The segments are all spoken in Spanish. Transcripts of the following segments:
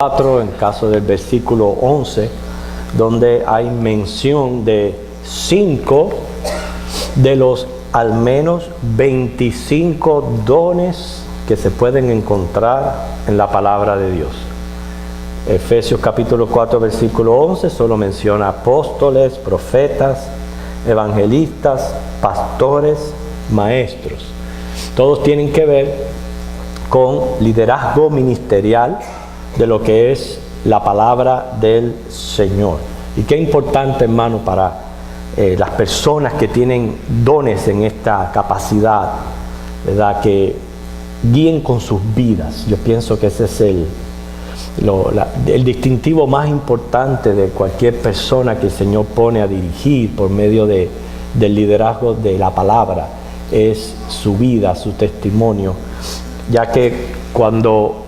4, en caso del versículo 11, donde hay mención de 5 de los al menos 25 dones que se pueden encontrar en la palabra de Dios. Efesios capítulo 4, versículo 11, solo menciona apóstoles, profetas, evangelistas, pastores, maestros. Todos tienen que ver con liderazgo ministerial de lo que es la palabra del Señor. Y qué importante, hermano, para las personas que tienen dones en esta capacidad, ¿verdad?, que guíen con sus vidas. Yo pienso que ese es el distintivo más importante de cualquier persona que el Señor pone a dirigir por medio del liderazgo de la palabra, es su vida, su testimonio, ya que cuando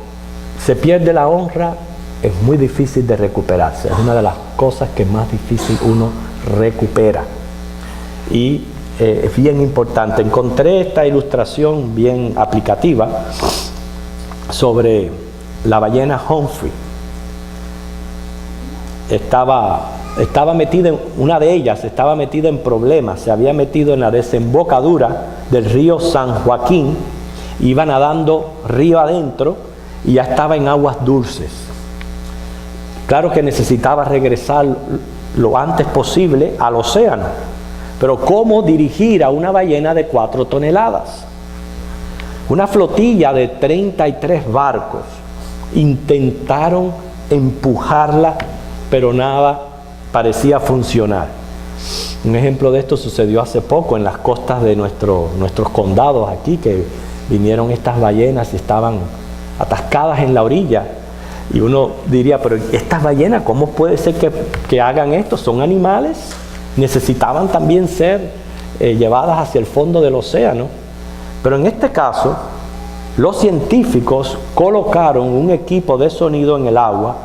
se pierde la honra es muy difícil de recuperarse. Es una de las cosas que más difícil uno recupera, y es bien importante. Encontré esta ilustración bien aplicativa sobre la ballena Humphrey. Estaba metida una de ellas estaba metida en problemas. Se había metido en la desembocadura del río San Joaquín, iba nadando río adentro y ya estaba en aguas dulces. Claro que necesitaba regresar lo antes posible al océano, pero ¿cómo dirigir a una ballena de 4 toneladas? Una flotilla de 33 barcos intentaron empujarla, pero nada parecía funcionar. Un ejemplo de esto sucedió hace poco en las costas de nuestros condados aquí, que vinieron estas ballenas y estaban atascadas en la orilla. Y uno diría, pero estas ballenas, ¿cómo puede ser que hagan esto? Son animales, necesitaban también ser llevadas hacia el fondo del océano. Pero en este caso, los científicos colocaron un equipo de sonido en el agua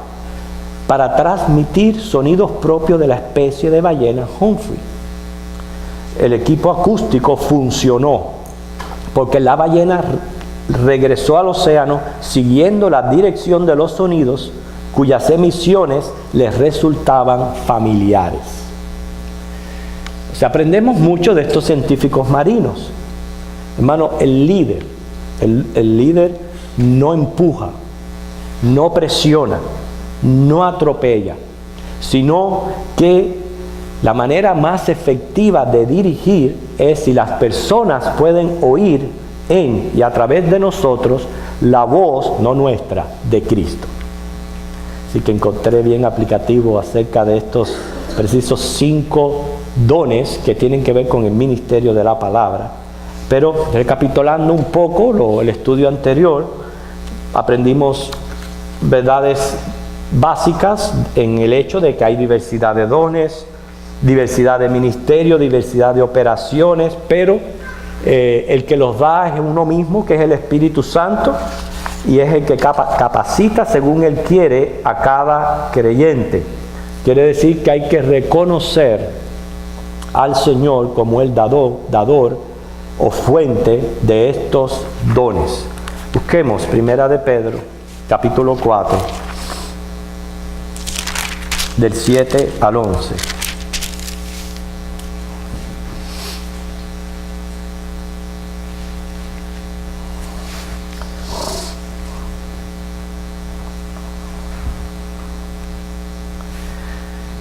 para transmitir sonidos propios de la especie de ballena Humphrey. El equipo acústico funcionó porque la ballena regresó al océano siguiendo la dirección de los sonidos, cuyas emisiones les resultaban familiares. O sea, aprendemos mucho de estos científicos marinos. Hermano, el líder no empuja, no presiona, no atropella, sino que la manera más efectiva de dirigir es si las personas pueden oír en y a través de nosotros la voz, no nuestra, de Cristo. Así que encontré bien aplicativo acerca de estos precisos 5 dones que tienen que ver con el ministerio de la palabra. Pero recapitulando un poco el estudio anterior, aprendimos verdades básicas en el hecho de que hay diversidad de dones, diversidad de ministerio, diversidad de operaciones, pero el que los da es uno mismo, que es el Espíritu Santo, y es el que capacita según Él quiere a cada creyente. Quiere decir que hay que reconocer al Señor como el dador o fuente de estos dones. Busquemos Primera de Pedro, capítulo 4, del 7 al 11.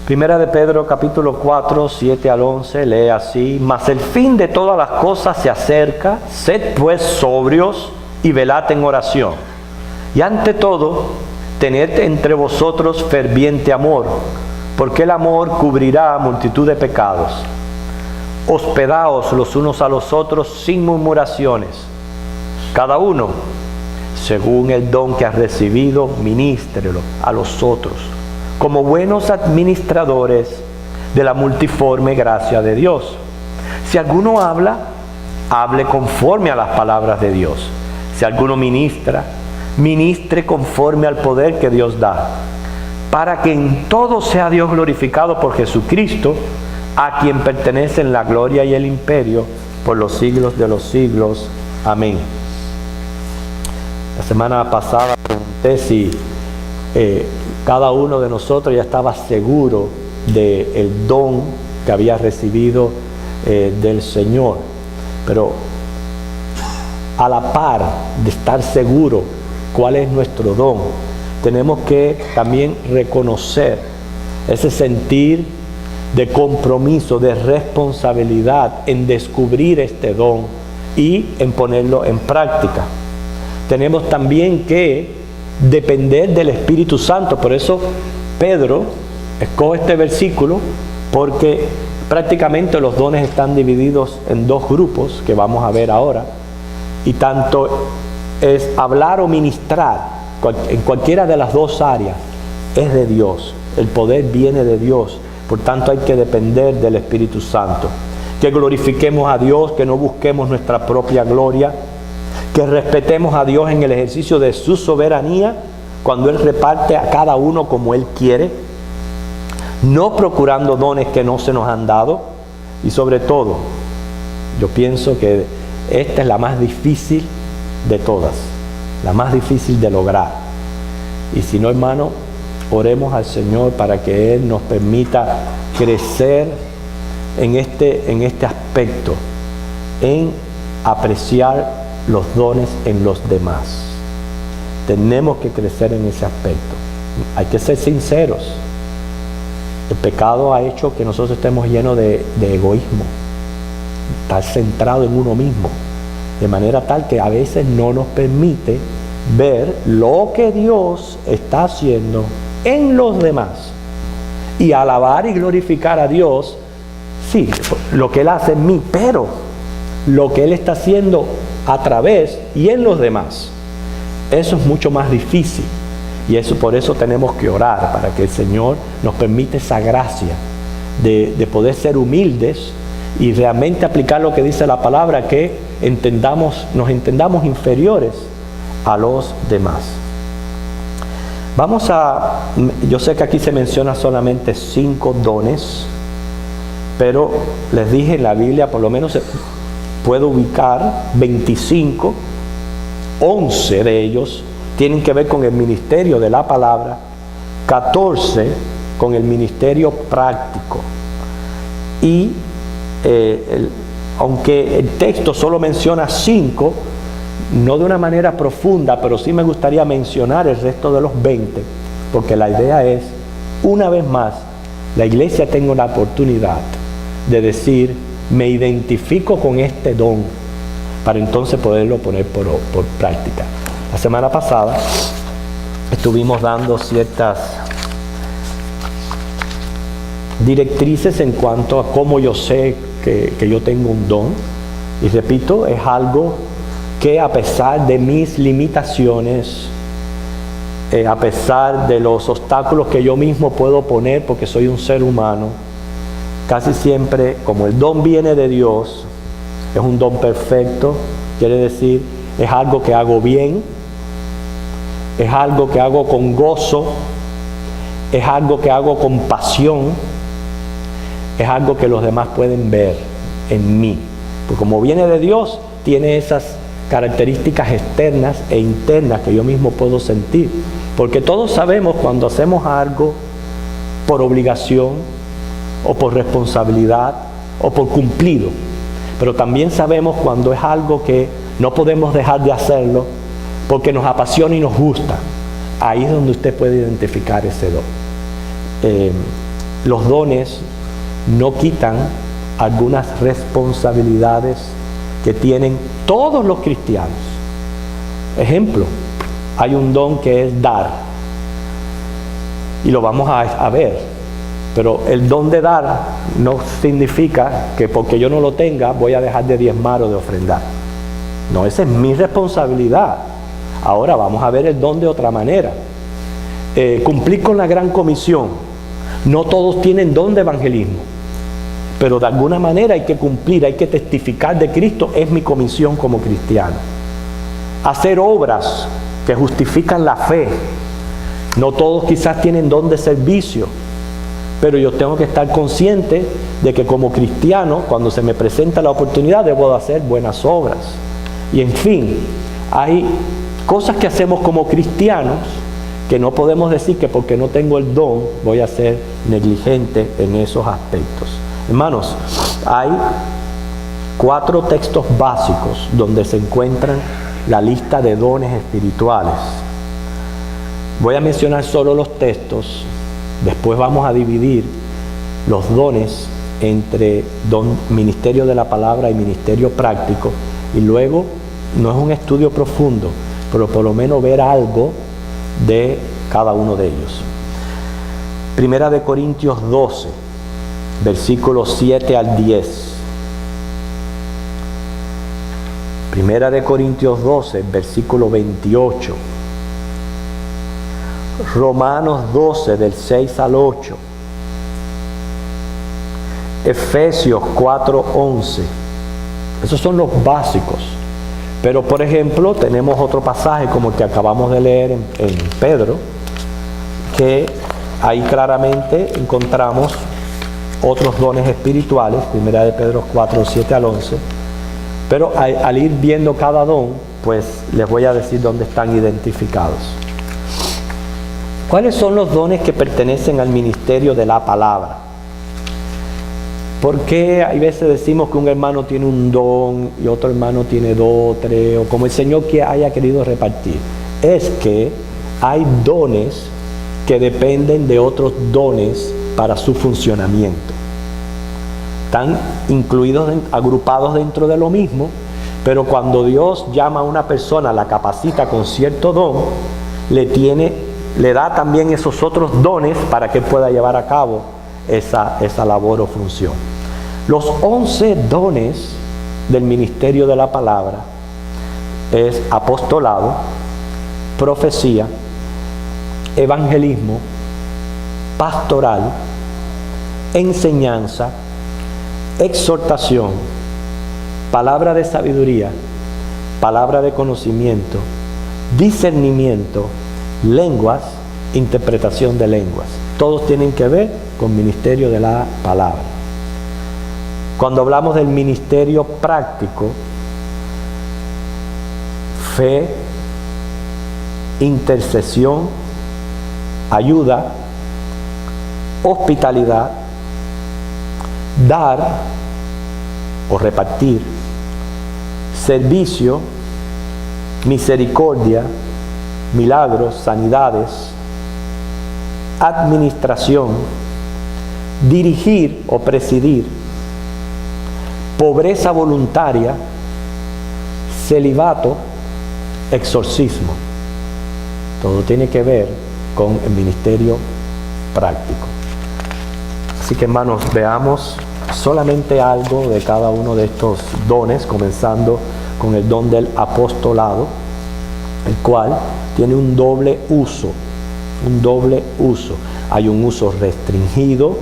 Primera de Pedro, capítulo 4, 7 al 11, lee así: Mas el fin de todas las cosas se acerca, sed pues sobrios y velad en oración. Y ante todo, tened entre vosotros ferviente amor, porque el amor cubrirá multitud de pecados. Hospedaos los unos a los otros sin murmuraciones. Cada uno, según el don que ha recibido, ministrelo a los otros, como buenos administradores de la multiforme gracia de Dios. Si alguno habla, hable conforme a las palabras de Dios. Si alguno ministra, ministre conforme al poder que Dios da, para que en todo sea Dios glorificado por Jesucristo, a quien pertenecen la gloria y el imperio por los siglos de los siglos. Amén. La semana pasada pregunté si cada uno de nosotros ya estaba seguro del don que había recibido del Señor. Pero a la par de estar seguro cuál es nuestro don, tenemos que también reconocer ese sentir de compromiso, de responsabilidad en descubrir este don y en ponerlo en práctica. Tenemos también que depender del Espíritu Santo. Por eso Pedro escoge este versículo, porque prácticamente los dones están divididos en dos grupos que vamos a ver ahora, y tanto es hablar o ministrar en cualquiera de las dos áreas es de Dios. El poder viene de Dios, por tanto hay que depender del Espíritu Santo. Que glorifiquemos a Dios, que no busquemos nuestra propia gloria, que respetemos a Dios en el ejercicio de su soberanía, cuando Él reparte a cada uno como Él quiere, no procurando dones que no se nos han dado. Y sobre todo, yo pienso que esta es la más difícil de todas, la más difícil de lograr. Y si no, hermano, oremos al Señor para que Él nos permita crecer en este aspecto, en apreciar los dones en los demás. Tenemos que crecer en ese aspecto. Hay que ser sinceros. El pecado ha hecho que nosotros estemos llenos de egoísmo, estar centrado en uno mismo, de manera tal que a veces no nos permite ver lo que Dios está haciendo en los demás y alabar y glorificar a Dios. Sí, lo que Él hace en mí, pero lo que Él está haciendo a través y en los demás, eso es mucho más difícil. Y por eso tenemos que orar, para que el Señor nos permita esa gracia de poder ser humildes y realmente aplicar lo que dice la palabra, que nos entendamos inferiores a los demás. Yo sé que aquí se menciona solamente 5 dones, pero les dije, en la Biblia por lo menos puedo ubicar 25, 11 de ellos tienen que ver con el ministerio de la palabra, 14 con el ministerio práctico. Y aunque el texto solo menciona 5, no de una manera profunda, pero sí me gustaría mencionar el resto de los 20, porque la idea es, una vez más, la iglesia tenga la oportunidad de decir, me identifico con este don, para entonces poderlo poner por práctica. La semana pasada estuvimos dando ciertas directrices en cuanto a cómo yo sé que yo tengo un don. Y repito, es algo que a pesar de mis limitaciones, a pesar de los obstáculos que yo mismo puedo poner, porque soy un ser humano, casi siempre, como el don viene de Dios, es un don perfecto, quiere decir, es algo que hago bien, es algo que hago con gozo, es algo que hago con pasión, es algo que los demás pueden ver en mí. Porque como viene de Dios, tiene esas características externas e internas que yo mismo puedo sentir. Porque todos sabemos cuando hacemos algo por obligación, o por responsabilidad, o por cumplido. Pero también sabemos cuando es algo que no podemos dejar de hacerlo, porque nos apasiona y nos gusta. Ahí es donde usted puede identificar ese don. Los dones no quitan algunas responsabilidades que tienen todos los cristianos. Ejemplo, hay un don que es dar, y lo vamos a ver, pero el don de dar no significa que porque yo no lo tenga voy a dejar de diezmar o de ofrendar. No, esa es mi responsabilidad. Ahora vamos a ver el don de otra manera. Cumplir con la gran comisión. No todos tienen don de evangelismo, pero de alguna manera hay que cumplir, hay que testificar de Cristo. Es mi comisión como cristiano. Hacer obras que justifican la fe. No todos quizás tienen don de servicio, pero yo tengo que estar consciente de que como cristiano, cuando se me presenta la oportunidad, debo de hacer buenas obras. Y en fin, hay cosas que hacemos como cristianos que no podemos decir que porque no tengo el don voy a ser negligente en esos aspectos. Hermanos, hay 4 textos básicos donde se encuentran la lista de dones espirituales. Voy a mencionar solo los textos, después vamos a dividir los dones entre ministerio de la palabra y ministerio práctico, y luego no es un estudio profundo, pero por lo menos ver algo de cada uno de ellos. Primera de Corintios 12, versículos 7 al 10. Primera de Corintios 12, versículo 28. Romanos 12, del 6 al 8. Efesios 4, 11. Esos son los básicos. Pero por ejemplo, tenemos otro pasaje como el que acabamos de leer en Pedro, que ahí claramente encontramos otros dones espirituales, primera de Pedro 4, 7 al 11. Pero al ir viendo cada don, pues les voy a decir dónde están identificados. ¿Cuáles son los dones que pertenecen al ministerio de la palabra? ¿Por qué hay veces decimos que un hermano tiene un don y otro hermano tiene 2 o 3, o como el Señor que haya querido repartir? Es que hay dones que dependen de otros dones para su funcionamiento. Están incluidos, agrupados dentro de lo mismo, pero cuando Dios llama a una persona, la capacita con cierto don, le da también esos otros dones para que pueda llevar a cabo esa labor o función. Los 11 dones del ministerio de la palabra es apostolado, profecía, evangelismo, pastoral, enseñanza, exhortación, palabra de sabiduría, palabra de conocimiento, discernimiento, lenguas, interpretación de lenguas. Todos tienen que ver con ministerio de la palabra. Cuando hablamos del ministerio práctico, fe, intercesión, ayuda, hospitalidad, dar o repartir, servicio, misericordia, milagros, sanidades, administración, dirigir o presidir, pobreza voluntaria, celibato, exorcismo. Todo tiene que ver con el ministerio práctico. Así que hermanos, veamos solamente algo de cada uno de estos dones, comenzando con el don del apostolado, el cual tiene un doble uso. Hay un uso restringido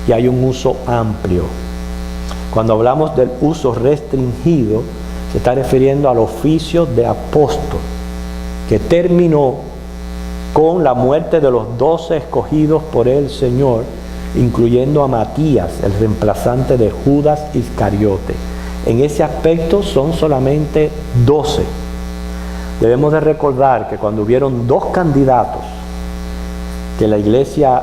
y hay un uso amplio. Cuando hablamos del uso restringido, se está refiriendo al oficio de apóstol, que terminó con la muerte de los 12 escogidos por el Señor, incluyendo a Matías, el reemplazante de Judas Iscariote. En ese aspecto son solamente 12. Debemos de recordar que cuando hubieron 2 candidatos que la iglesia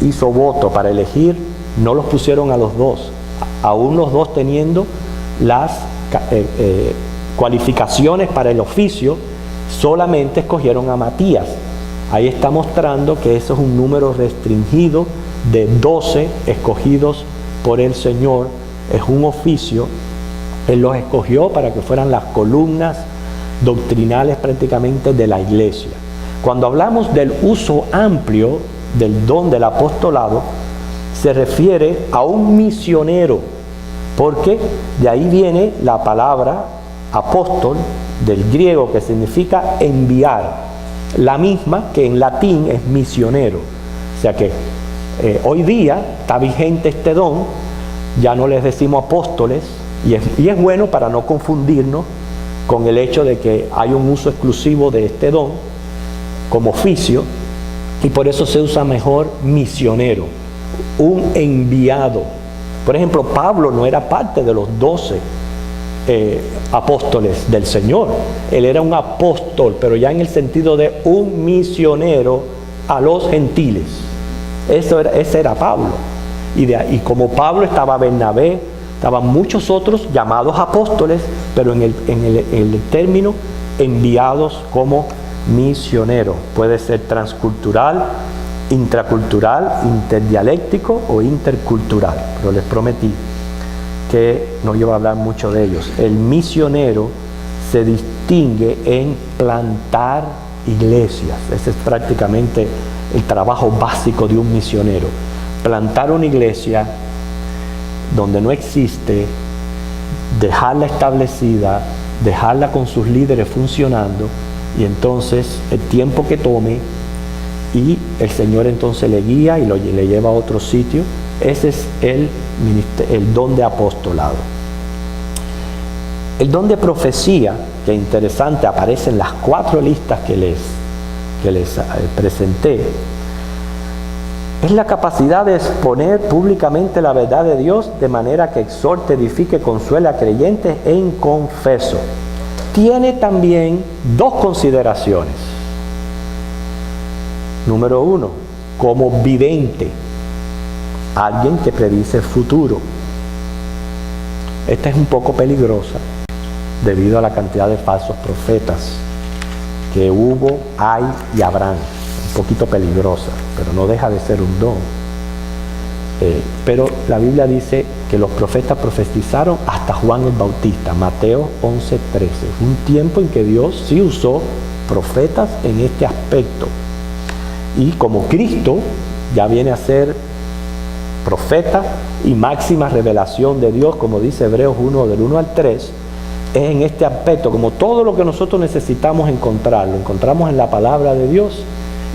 hizo voto para elegir, no los pusieron a los 2, aún los 2 teniendo las cualificaciones para el oficio, solamente escogieron a Matías. Ahí está mostrando que eso es un número restringido de 12 escogidos por el Señor. Es un oficio. Él los escogió para que fueran las columnas doctrinales prácticamente de la iglesia. Cuando hablamos del uso amplio del don del apostolado, se refiere a un misionero, porque de ahí viene la palabra apóstol, del griego, que significa enviar, la misma que en latín es misionero. O sea que hoy día está vigente este don, ya no les decimos apóstoles, y es bueno para no confundirnos con el hecho de que hay un uso exclusivo de este don como oficio, y por eso se usa mejor misionero, un enviado. Por ejemplo, Pablo no era parte de los 12 apóstoles del Señor. Él era un apóstol, pero ya en el sentido de un misionero a los gentiles. Ese era Pablo. Y como Pablo estaba Bernabé, estaban muchos otros llamados apóstoles, pero en el término enviados como misioneros. Puede ser transcultural, intracultural, interdialéctico o intercultural. Pero les prometí que no iba a hablar mucho de ellos. El misionero se distingue en plantar iglesias. Ese es prácticamente el trabajo básico de un misionero. Plantar una iglesia donde no existe, dejarla establecida, dejarla con sus líderes funcionando, y entonces el tiempo que tome, y el Señor entonces le guía y le lleva a otro sitio. Ese es el don de apostolado. El don de profecía, que interesante, aparece en las 4 listas que les presenté. Es la capacidad de exponer públicamente la verdad de Dios de manera que exhorte, edifique, consuele a creyentes e inconfesos. Tiene también 2 consideraciones. Número 1, como vidente, alguien que predice el futuro. Esta es un poco peligrosa debido a la cantidad de falsos profetas que hubo, hay y habrán. Un poquito peligrosa, pero no deja de ser un don. Pero la Biblia dice que los profetas profetizaron hasta Juan el Bautista, Mateo 11:13. Un tiempo en que Dios sí usó profetas en este aspecto. Y como Cristo ya viene a ser profeta y máxima revelación de Dios, como dice Hebreos 1, del 1 al 3, es en este aspecto, como todo lo que nosotros necesitamos encontrar, lo encontramos en la palabra de Dios,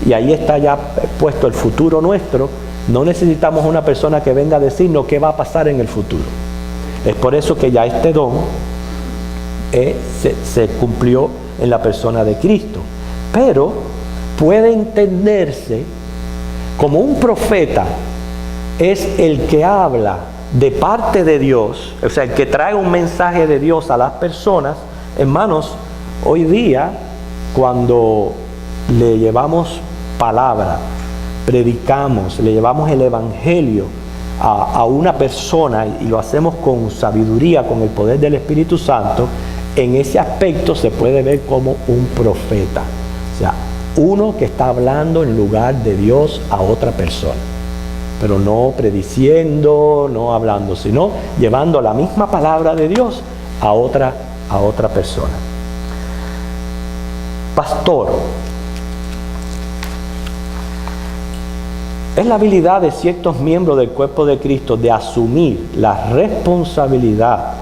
y ahí está ya puesto el futuro nuestro. No necesitamos una persona que venga a decirnos qué va a pasar en el futuro. Es por eso que ya este don se cumplió en la persona de Cristo. Pero puede entenderse como un profeta es el que habla de parte de Dios, o sea, el que trae un mensaje de Dios a las personas. Hermanos, hoy día, cuando le llevamos palabra, predicamos, le llevamos el evangelio a una persona y lo hacemos con sabiduría, con el poder del Espíritu Santo, en ese aspecto se puede ver como un profeta. O sea, uno que está hablando en lugar de Dios a otra persona, pero no prediciendo, no hablando, sino llevando la misma palabra de Dios a otra persona. Pastor es la habilidad de ciertos miembros del cuerpo de Cristo de asumir la responsabilidad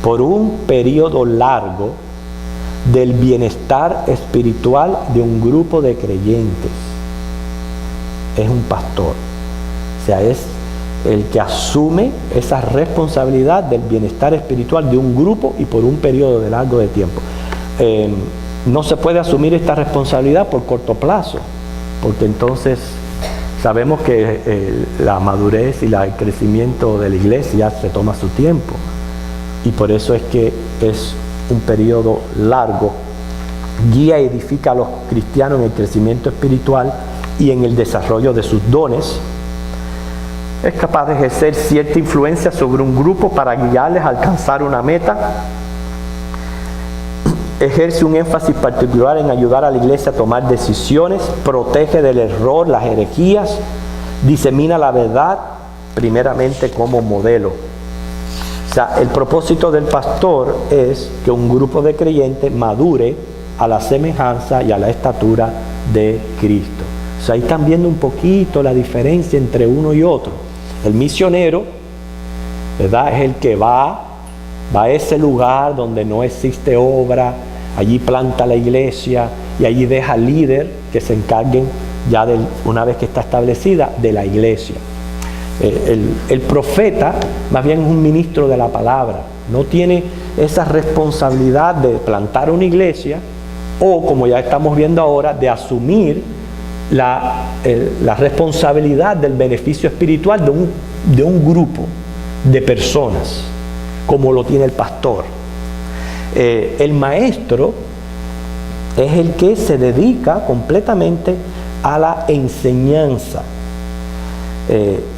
por un periodo largo del bienestar espiritual de un grupo de creyentes. Es un pastor. O sea, es el que asume esa responsabilidad del bienestar espiritual de un grupo y por un periodo de largo de tiempo. No se puede asumir esta responsabilidad por corto plazo, porque entonces sabemos que la madurez y el crecimiento de la iglesia se toma su tiempo, y por eso es que es un periodo largo. Guía y edifica a los cristianos en el crecimiento espiritual y en el desarrollo de sus dones. Es capaz de ejercer cierta influencia sobre un grupo para guiarles a alcanzar una meta. Ejerce un énfasis particular en ayudar a la iglesia a tomar decisiones, protege del error, las herejías, disemina la verdad, primeramente como modelo. O sea, el propósito del pastor es que un grupo de creyentes madure a la semejanza y a la estatura de Cristo. O sea, ahí están viendo un poquito la diferencia entre uno y otro. El misionero, ¿verdad?, es el que va a ese lugar donde no existe obra, allí planta la iglesia y allí deja al líder que se encarguen ya una vez que está establecida de la iglesia. El profeta más bien es un ministro de la palabra, no tiene esa responsabilidad de plantar una iglesia o, como ya estamos viendo ahora, de asumir la responsabilidad del beneficio espiritual de un grupo de personas, como lo tiene el pastor. El maestro es el que se dedica completamente a la enseñanza.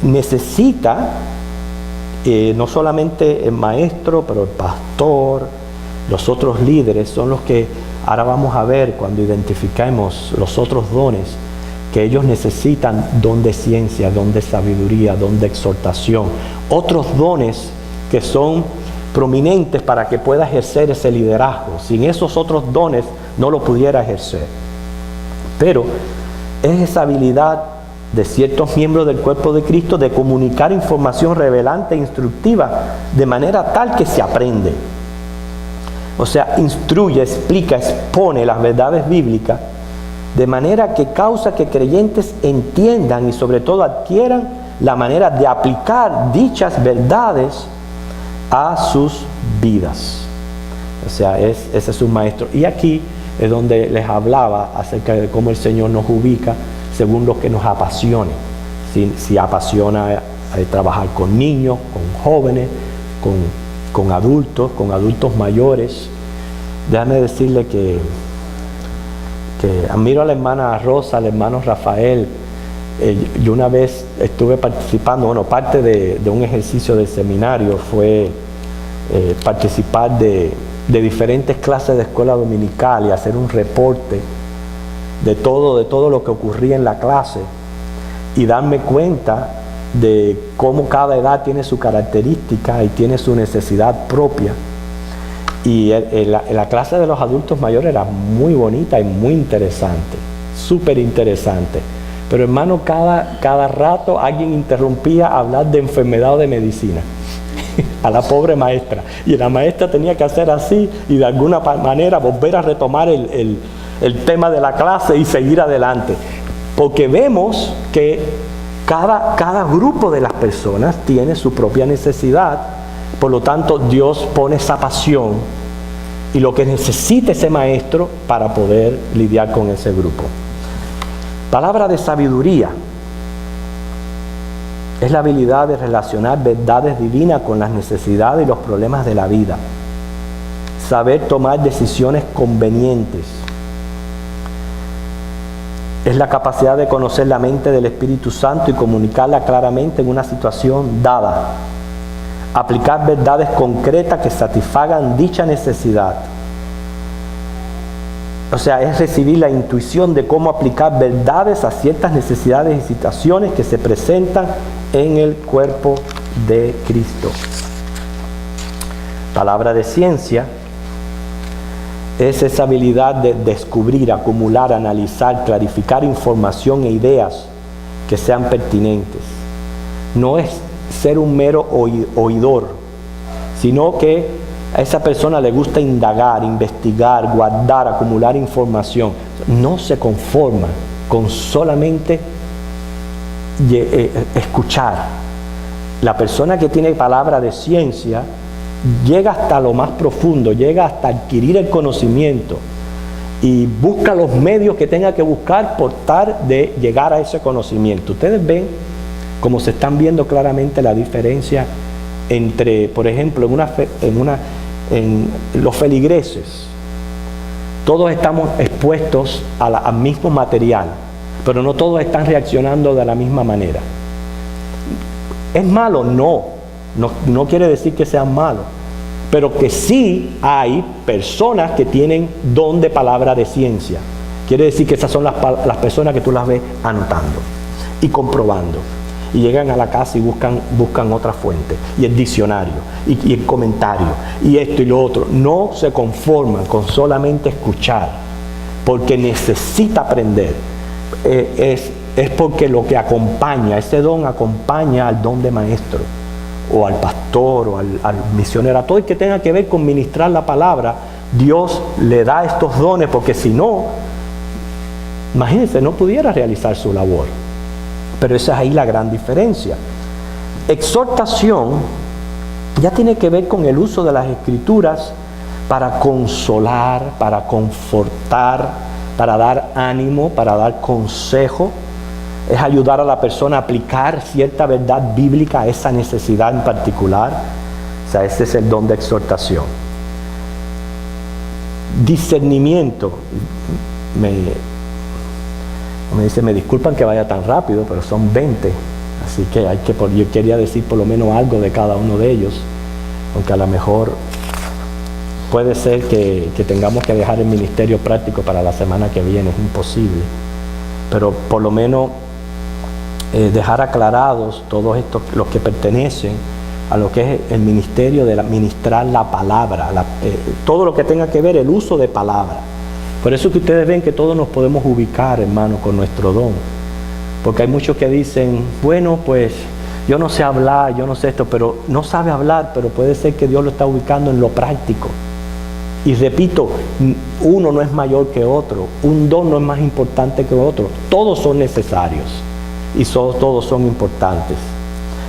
Necesita no solamente el maestro, pero el pastor, los otros líderes son los que ahora vamos a ver cuando identifiquemos los otros dones, que ellos necesitan don de ciencia, don de sabiduría, don de exhortación, otros dones que son prominentes para que pueda ejercer ese liderazgo. Sin esos otros dones no lo pudiera ejercer. Pero es esa habilidad de ciertos miembros del cuerpo de Cristo de comunicar información revelante e instructiva de manera tal que se aprende. O sea, instruye, explica, expone las verdades bíblicas de manera que causa que creyentes entiendan y sobre todo adquieran la manera de aplicar dichas verdades a sus vidas. O sea, ese es un maestro. Y aquí es donde les hablaba acerca de cómo el Señor nos ubica según lo que nos apasione. Si apasiona trabajar con niños, con jóvenes, con adultos mayores. Déjame decirle que admiro a la hermana Rosa, al hermano Rafael. Yo una vez estuve participando, parte de un ejercicio del seminario fue participar de diferentes clases de escuela dominical y hacer un reporte de todo lo que ocurría en la clase y darme cuenta de cómo cada edad tiene su característica y tiene su necesidad propia. Y la clase de los adultos mayores era muy bonita y muy interesante, súper interesante. Pero hermano, cada rato alguien interrumpía a hablar de enfermedad o de medicina a la pobre maestra. Y la maestra tenía que hacer así y de alguna manera volver a retomar el tema de la clase y seguir adelante. Porque vemos que cada grupo de las personas tiene su propia necesidad. Por lo tanto, Dios pone esa pasión y lo que necesita ese maestro para poder lidiar con ese grupo. Palabra de sabiduría es la habilidad de relacionar verdades divinas con las necesidades y los problemas de la vida. Saber tomar decisiones convenientes. Es la capacidad de conocer la mente del Espíritu Santo y comunicarla claramente en una situación dada. Aplicar verdades concretas que satisfagan dicha necesidad. O sea, es recibir la intuición de cómo aplicar verdades a ciertas necesidades y situaciones que se presentan en el cuerpo de Cristo. Palabra de ciencia es esa habilidad de descubrir, acumular, analizar, clarificar información e ideas que sean pertinentes. No es ser un mero oidor, sino que a esa persona le gusta indagar, investigar, guardar, acumular información. No se conforma con solamente escuchar. La persona que tiene palabra de ciencia llega hasta lo más profundo, llega hasta adquirir el conocimiento y busca los medios que tenga que buscar por tal de llegar a ese conocimiento. Ustedes ven como se están viendo claramente la diferencia entre, por ejemplo, en los feligreses. Todos estamos expuestos al mismo material, pero no todos están reaccionando de la misma manera. ¿Es malo? No quiere decir que sean malos, pero que sí hay personas que tienen don de palabra de ciencia. Quiere decir que esas son las personas que tú las ves anotando y comprobando. Y llegan a la casa y buscan otra fuente, y el diccionario, y el comentario, y esto y lo otro. No se conforman con solamente escuchar, porque necesita aprender. Es porque lo que acompaña, ese don acompaña al don de maestro, o al pastor, o al misionero, a todo el que tenga que ver con ministrar la palabra. Dios le da estos dones, porque si no, imagínense, no pudiera realizar su labor. Pero esa es ahí la gran diferencia. Exhortación ya tiene que ver con el uso de las Escrituras para consolar, para confortar, para dar ánimo, para dar consejo. Es ayudar a la persona a aplicar cierta verdad bíblica a esa necesidad en particular. O sea, ese es el don de exhortación. discernimiento. Me dice, me disculpan que vaya tan rápido, pero son 20. Así que yo quería decir por lo menos algo de cada uno de ellos, aunque a lo mejor puede ser que tengamos que dejar el ministerio práctico para la semana que viene, es imposible. Pero por lo menos dejar aclarados todos estos, los que pertenecen a lo que es el ministerio de ministrar la palabra, todo lo que tenga que ver el uso de palabra. Por eso que ustedes ven que todos nos podemos ubicar, hermanos, con nuestro don. Porque hay muchos que dicen, bueno, pues yo no sé hablar, yo no sé esto, pero no sabe hablar, pero puede ser que Dios lo está ubicando en lo práctico. Y repito, uno no es mayor que otro, un don no es más importante que otro, todos son necesarios y todos son importantes.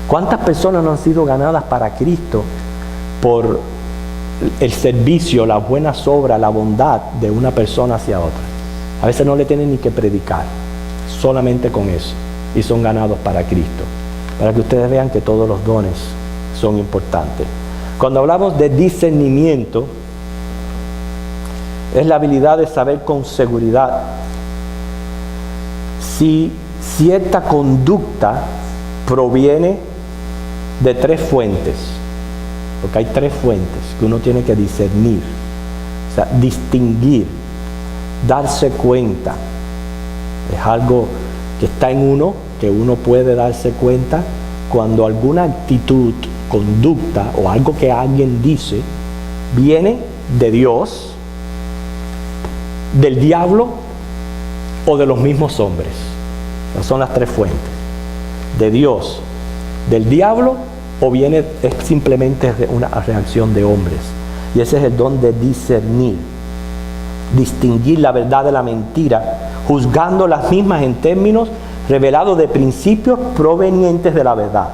¿Cuántas personas no han sido ganadas para Cristo por el servicio, las buenas obras, la bondad de una persona hacia otra? A veces no le tienen ni que predicar, solamente con eso, y son ganados para Cristo, para que ustedes vean que todos los dones son importantes. Cuando hablamos de discernimiento, es la habilidad de saber con seguridad si cierta conducta proviene de 3 fuentes, porque hay 3 fuentes que uno tiene que discernir, o sea, distinguir, darse cuenta. Es algo que está en uno, que uno puede darse cuenta cuando alguna actitud, conducta o algo que alguien dice viene de Dios, del diablo o de los mismos hombres. Esas son las 3 fuentes: de Dios, del diablo, o viene es simplemente una reacción de hombres. Y ese es el don de discernir, distinguir la verdad de la mentira, juzgando las mismas en términos revelados de principios provenientes de la verdad.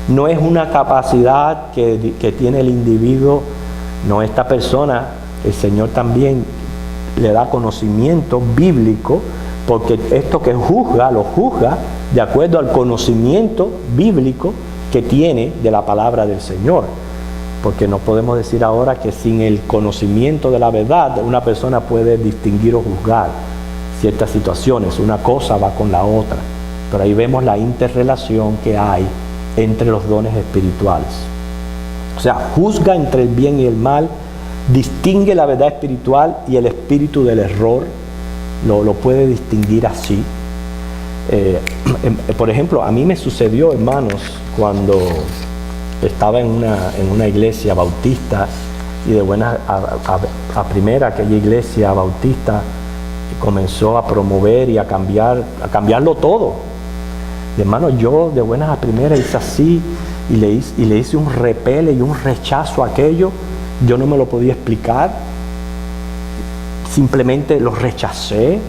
No es una capacidad que tiene el individuo, no, esta persona, el Señor también le da conocimiento bíblico, porque esto que juzga, lo juzga de acuerdo al conocimiento bíblico que tiene de la palabra del Señor. Porque no podemos decir ahora que sin el conocimiento de la verdad una persona puede distinguir o juzgar ciertas situaciones. Una cosa va con la otra. Pero ahí vemos la interrelación que hay entre los dones espirituales. O sea, juzga entre el bien y el mal, distingue la verdad espiritual y el espíritu del error, lo puede distinguir así. Por ejemplo, a mí me sucedió, hermanos, cuando estaba en una iglesia bautista, y de buena a primera, aquella iglesia bautista comenzó a promover y a cambiarlo todo. Y hermano, yo de buenas a primeras hice así, y le hice un repele y un rechazo a aquello. Yo no me lo podía explicar, simplemente lo rechacé,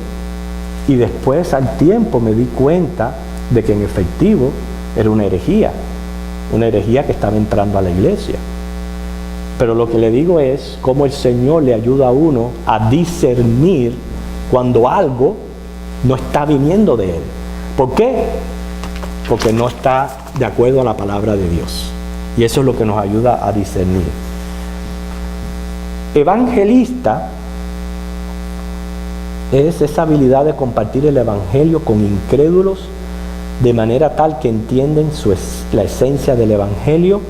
y después al tiempo me di cuenta de que en efectivo era una herejía que estaba entrando a la iglesia. Pero lo que le digo es cómo el Señor le ayuda a uno a discernir cuando algo no está viniendo de Él. ¿Por qué? Porque no está de acuerdo a la palabra de Dios. Y eso es lo que nos ayuda a discernir. Evangelista es esa habilidad de compartir el evangelio con incrédulos de manera tal que entienden la esencia del evangelio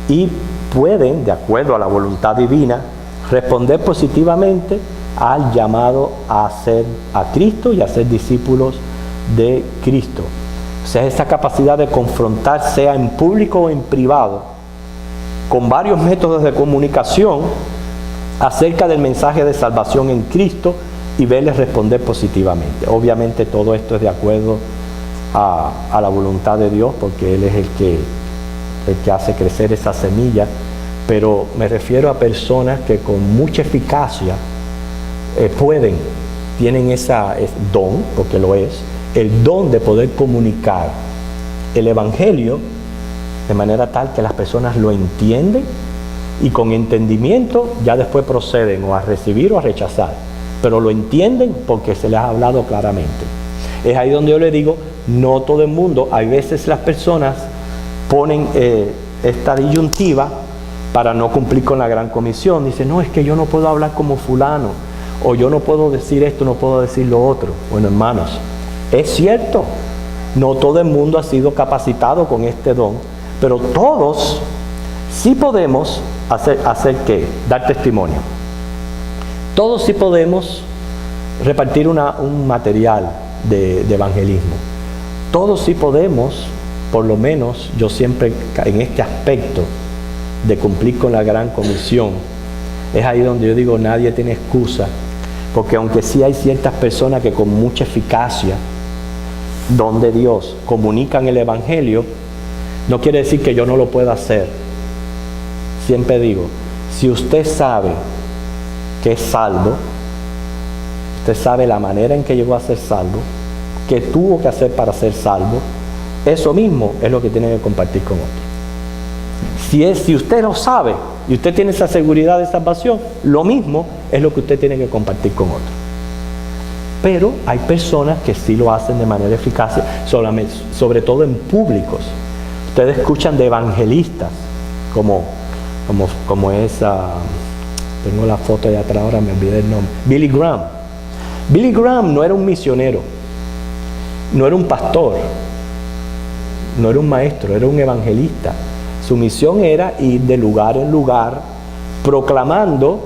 y pueden, de acuerdo a la voluntad divina, responder positivamente al llamado a Cristo y a ser discípulos de Cristo. O sea, esa capacidad de confrontar, sea en público o en privado, con varios métodos de comunicación acerca del mensaje de salvación en Cristo y verles responder positivamente. Obviamente todo esto es de acuerdo a la voluntad de Dios, porque Él es el que hace crecer esa semilla, pero me refiero a personas que con mucha eficacia tienen ese don, porque lo es, el don de poder comunicar el evangelio de manera tal que las personas lo entienden y con entendimiento ya después proceden o a recibir o a rechazar, pero lo entienden porque se les ha hablado claramente. Es ahí donde yo le digo, no todo el mundo, hay veces las personas ponen esta disyuntiva para no cumplir con la gran comisión. Dice, no, es que yo no puedo hablar como fulano, o yo no puedo decir esto, no puedo decir lo otro. Bueno, hermanos, es cierto, no todo el mundo ha sido capacitado con este don, pero todos sí podemos hacer ¿qué? Dar testimonio. Todos sí podemos repartir un material de evangelismo. Todos sí podemos, por lo menos yo siempre en este aspecto de cumplir con la gran comisión, es ahí donde yo digo, nadie tiene excusa, porque aunque sí hay ciertas personas que con mucha eficacia, don de Dios, comunican el evangelio, no quiere decir que yo no lo pueda hacer. Siempre digo, si usted sabe que es salvo, usted sabe la manera en que llegó a ser salvo, que tuvo que hacer para ser salvo, eso mismo es lo que tiene que compartir con otros. Si usted lo sabe y usted tiene esa seguridad de salvación, lo mismo es lo que usted tiene que compartir con otros. Pero hay personas que sí lo hacen de manera eficaz, sobre todo en públicos. Ustedes escuchan de evangelistas, como esa, tengo la foto allá atrás, ahora me olvidé el nombre, Billy Graham. Billy Graham no era un misionero, no era un pastor, no era un maestro, era un evangelista. Su misión era ir de lugar en lugar proclamando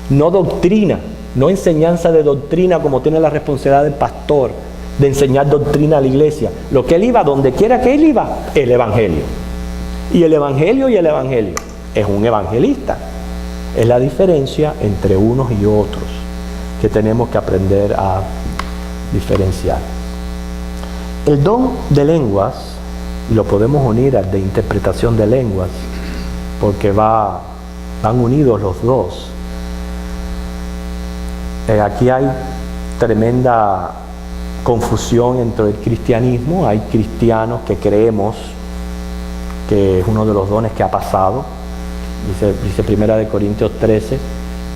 no doctrina, no enseñanza de doctrina como tiene la responsabilidad del pastor de enseñar doctrina a la iglesia. Lo que él iba, donde quiera que él iba, el evangelio. Y el evangelio es un evangelista. Es la diferencia entre unos y otros que tenemos que aprender a diferenciar. El don de lenguas, y lo podemos unir al de interpretación de lenguas, porque van unidos los dos. Aquí hay tremenda confusión entre el cristianismo. Hay cristianos que creemos que es uno de los dones que ha pasado. Dice 1 Corintios 13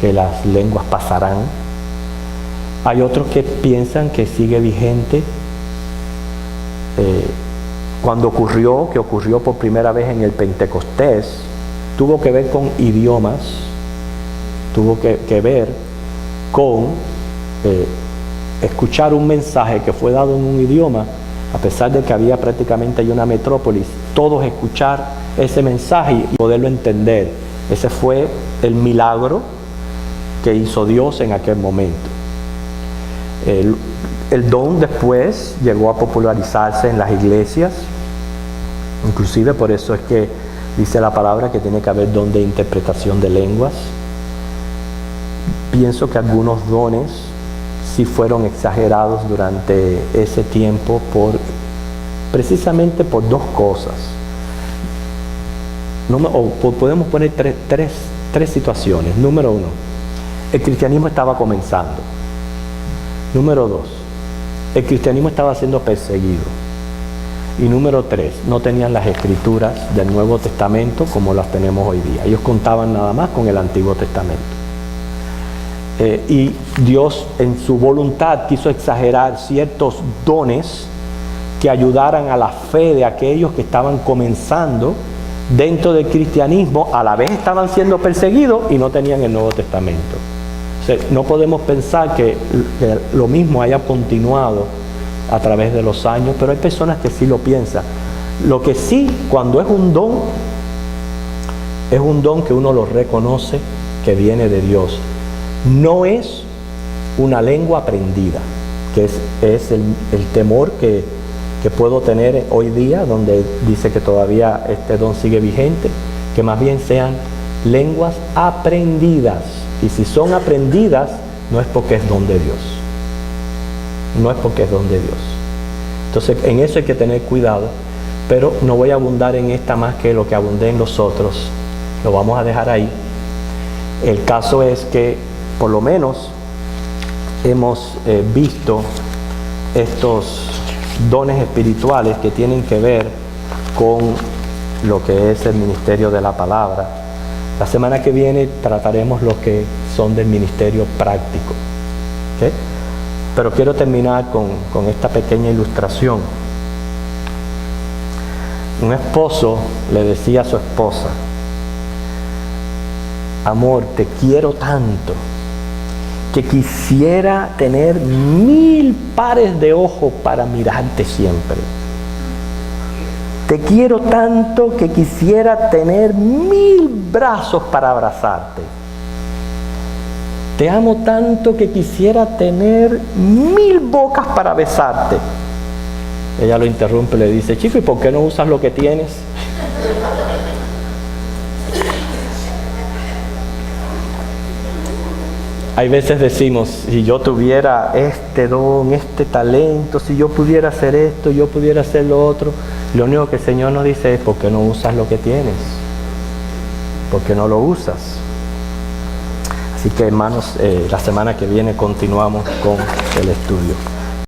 que las lenguas pasarán. Hay otros que piensan que sigue vigente. Cuando ocurrió por primera vez en el Pentecostés, tuvo que ver con idiomas, tuvo que ver con escuchar un mensaje que fue dado en un idioma, a pesar de que había prácticamente ahí una metrópolis, todos escuchar ese mensaje y poderlo entender. Ese fue el milagro que hizo Dios en aquel momento. El don después llegó a popularizarse en las iglesias, inclusive por eso es que dice la palabra que tiene que haber don de interpretación de lenguas. Pienso que algunos dones sí fueron exagerados durante ese tiempo precisamente por dos cosas. Podemos poner tres situaciones. Número uno, el cristianismo estaba comenzando. Número dos, el cristianismo estaba siendo perseguido. Y número tres, no tenían las escrituras del Nuevo Testamento como las tenemos hoy día. Ellos contaban nada más con el Antiguo Testamento. Y Dios en su voluntad quiso exagerar ciertos dones que ayudaran a la fe de aquellos que estaban comenzando dentro del cristianismo, a la vez estaban siendo perseguidos y no tenían el Nuevo Testamento. O sea, no podemos pensar que lo mismo haya continuado a través de los años, pero hay personas que sí lo piensan. Lo que sí, cuando es un don que uno lo reconoce que viene de Dios. No es una lengua aprendida, que es el temor que puedo tener hoy día, donde dice que todavía este don sigue vigente, que más bien sean lenguas aprendidas. Y si son aprendidas, no es porque es don de Dios. No es porque es don de Dios. Entonces, en eso hay que tener cuidado, pero no voy a abundar en esta más que lo que abundé en los otros. Lo vamos a dejar ahí. El caso es que, por lo menos, hemos visto estos dones espirituales que tienen que ver con lo que es el ministerio de la palabra. La semana que viene trataremos los que son del ministerio práctico. ¿Okay? Pero quiero terminar con esta pequeña ilustración. Un esposo le decía a su esposa, amor, te quiero tanto que quisiera tener 1000 pares de ojos para mirarte siempre. Te quiero tanto que quisiera tener 1000 brazos para abrazarte. Te amo tanto que quisiera tener 1000 bocas para besarte. Ella lo interrumpe y le dice, chico, ¿y por qué no usas lo que tienes? Hay veces decimos, si yo tuviera este don, este talento, si yo pudiera hacer esto, yo pudiera hacer lo otro. Lo único que el Señor nos dice es, ¿por qué no usas lo que tienes? ¿Por qué no lo usas? Así que hermanos, la semana que viene continuamos con el estudio.